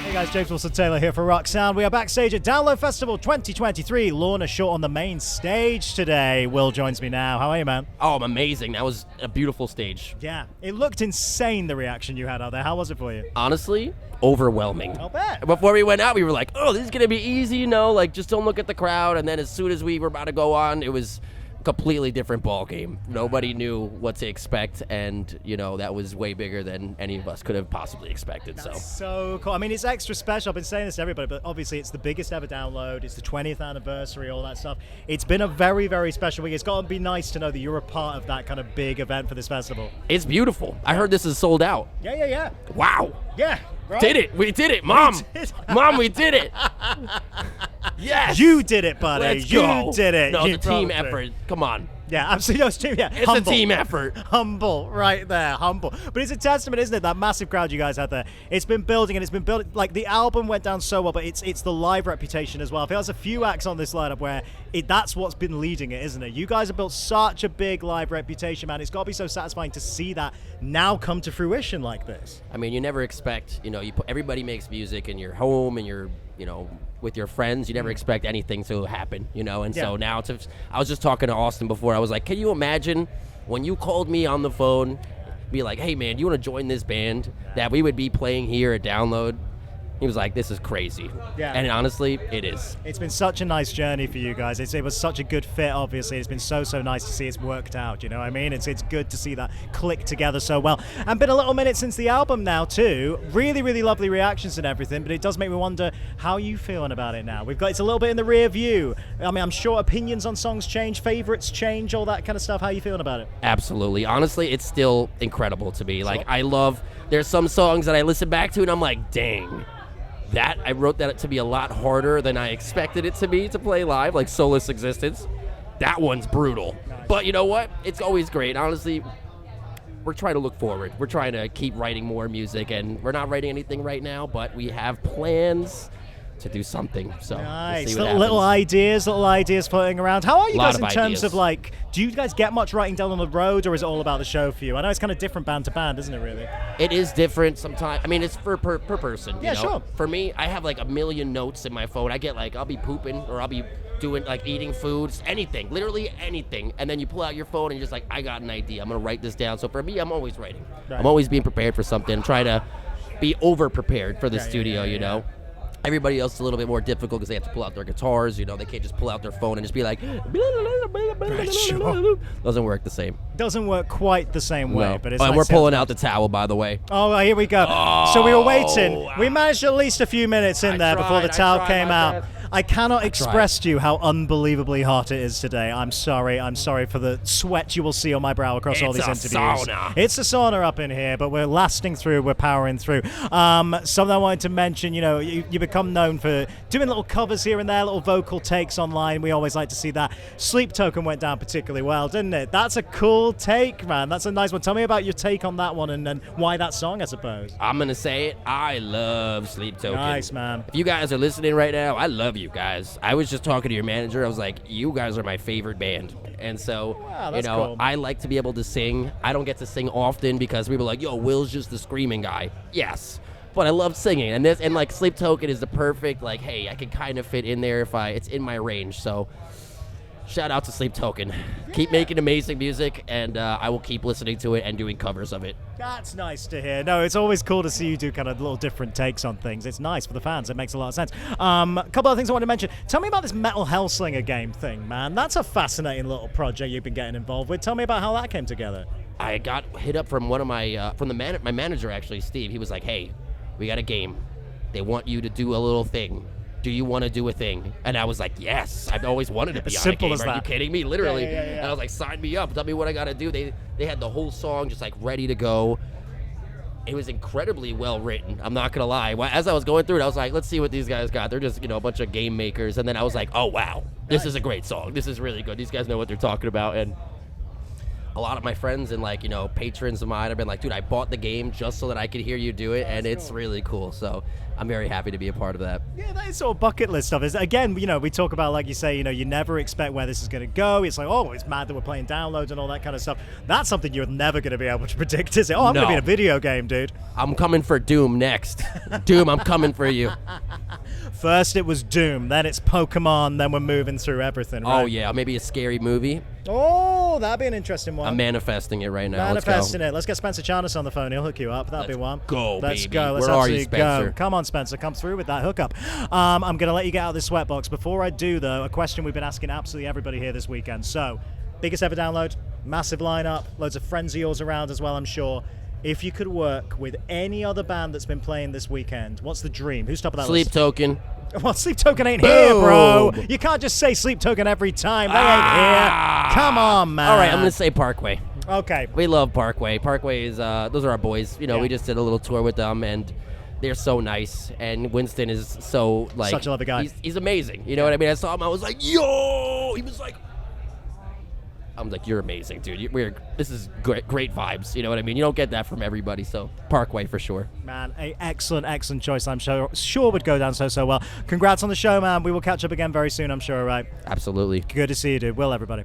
Hey guys, James Wilson-Taylor here for Rock Sound. We are backstage at Download Festival 2023. Lorna shot on the main stage today. Will joins me now. How are you, man? Oh, I'm amazing. That was a beautiful stage. Yeah, it looked insane, the reaction you had out there. How was it for you? Honestly, overwhelming. I'll bet. Before we went out, we were like, oh, this is going to be easy, like just don't look at the crowd. And then as soon as we were about to go on, it was a completely different ball game. Nobody knew what to expect, and, that was way bigger than any of us could have possibly expected. That's so cool. I mean, it's extra special. I've been saying this to everybody, but obviously it's the biggest ever download. It's the 20th anniversary, all that stuff. It's been a very, very special week. It's got to be nice to know that you're a part of that kind of big event for this festival. It's beautiful. I heard this is sold out. Yeah. Wow. Yeah. Right? Did it. We did it, Mom. Mom, we did it. Yes. You did it, buddy. Let's you go. did it. No, You the team brought it. effort. Come on. Yeah, absolutely. No, it's team, yeah. It's Humble. a team effort. Humble, right there, humble. But it's a testament, isn't it? That massive crowd you guys had there. It's been building, and it's been building. Like, the album went down so well, but it's the live reputation as well. I feel there's a few acts on this lineup where that's what's been leading it, isn't it? You guys have built such a big live reputation, man. It's got to be so satisfying to see that now come to fruition like this. I mean, you never expect, everybody makes music in your home and your, with your friends. You never expect anything to happen, and so now I was just talking to Austin before. I was like, can you imagine when you called me on the phone, be like, hey man, you want to join this band that we would be playing here at Download? He was like, this is crazy. Yeah. And honestly, it is. It's been such a nice journey for you guys. It was such a good fit, obviously. It's been so nice to see it's worked out, you know what I mean? It's good to see that click together so well. And been a little minute since the album now, too. Really, really lovely reactions and everything, but it does make me wonder how you feeling about it now. It's a little bit in the rear view. I mean, I'm sure opinions on songs change, favorites change, all that kind of stuff. How are you feeling about it? Absolutely. Honestly, it's still incredible to me. Like, Sure. There's some songs that I listen back to and I'm like, dang. I wrote that to be a lot harder than I expected it to be to play live, like Soulless Existence. That one's brutal. Nice. But you know what? It's always great. Honestly, we're trying to look forward. We're trying to keep writing more music, and we're not writing anything right now, but we have plans to do something. So Nice. we'll see what Little ideas floating around. How are you guys in Lot of terms ideas. of, do you guys get much writing down on the road, or is it all about the show for you? I know it's kind of different band to band, isn't it, really? It is different sometimes. I mean, it's per person. Yeah, sure. For me, I have a million notes in my phone. I get I'll be pooping or I'll be doing eating foods, anything, literally anything. And then you pull out your phone and you're just I got an idea. I'm going to write this down. So for me, I'm always writing. Right. I'm always being prepared for something, try to be over prepared for the studio, you know. Everybody else is a little bit more difficult because they have to pull out their guitars, they can't just pull out their phone and just be like, Sure. Doesn't work the same. Doesn't work quite the same way, No. but it's And nice we're to have pulling that. out the towel, by the way. Oh, here we go. So we were waiting. We managed at least a few minutes in there before the towel came out. I cannot express to you how unbelievably hot it is today. I'm sorry. I'm sorry for the sweat you will see on my brow across all these It's a interviews. sauna. It's a sauna up in here, but we're lasting through. We're powering through. Something I wanted to mention, you become known for doing little covers here and there, little vocal takes online. We always like to see that. Sleep Token went down particularly well, didn't it? That's a cool take, man. That's a nice one. Tell me about your take on that one and why that song, I suppose. I'm going to say it. I love Sleep Token. Nice, man. If you guys are listening right now, I love you guys. I was just talking to your manager. I was like, you guys are my favorite band. And so, Wow, that's cool. I like to be able to sing. I don't get to sing often because people are like, yo, Will's just the screaming guy. Yes. But I love singing. And Sleep Token is the perfect, hey, I can kind of fit in there if it's in my range. So shout out to Sleep Token. Keep making amazing music, and I will keep listening to it and doing covers of it. That's nice to hear. No, it's always cool to see you do kind of little different takes on things. It's nice for the fans. It makes a lot of sense. A couple of things I want to mention. Tell me about this Metal Hellsinger game thing, man. That's a fascinating little project you've been getting involved with. Tell me about how that came together. I got hit up from one of my my manager, actually, Steve. He was like, hey, we got a game. They want you to do a little thing. Do you want to do a thing? And I was like, yes. I've always wanted to be on a Simple game. as Are that. you kidding me? Literally. Yeah. And I was like, sign me up. Tell me what I got to do. They had the whole song just ready to go. It was incredibly well written. I'm not going to lie. As I was going through it, I was like, let's see what these guys got. They're just, a bunch of game makers. And then I was like, oh, wow. This is a great song. This is really good. These guys know what they're talking about. And a lot of my friends and like, you know, patrons of mine have been like, dude, I bought the game just so that I could hear you do it, and it's really cool. So I'm very happy to be a part of that. Yeah, that is sort of bucket list stuff. Again, you know, we talk about, like you say, you know, you never expect where this is going to go. It's like, oh, it's mad that we're playing downloads and all that kind of stuff. That's something you're never going to be able to predict, is it? Oh, I'm going to be in a video game, dude. I'm coming for Doom next. Doom, I'm coming for you. First it was Doom, then it's Pokemon, then we're moving through everything, right? Oh, yeah, maybe a scary movie. Oh, that'd be an interesting one. I'm manifesting it right now. Manifesting it. Let's get Spencer Charnas on the phone. He'll hook you up. That'll be one. Let's go. Let's Where are you, absolutely Spencer? go. Come on, Spencer. Come through with that hookup. I'm going to let you get out of this sweatbox. Before I do, though, a question we've been asking absolutely everybody here this weekend. So, biggest ever download, massive lineup, loads of friends of yours around as well, I'm sure. If you could work with any other band that's been playing this weekend, what's the dream? Who's top of that Sleep list? Token. Well, Sleep Token ain't here, bro. You can't just say Sleep Token every time. They ain't here. Come on, man. All right, I'm going to say Parkway. Okay. We love Parkway. Parkway is, those are our boys. You know, we just did a little tour with them, and they're so nice. And Winston is so, like... Such a lovely guy. He's amazing. You know what I mean? I saw him, I was like, yo! He was like... I'm like, you're amazing, dude. This is great vibes. You know what I mean? You don't get that from everybody, so Parkway for sure. Man, excellent choice. I'm sure would go down so well. Congrats on the show, man. We will catch up again very soon, I'm sure, right? Absolutely. Good to see you, dude. Will, everybody.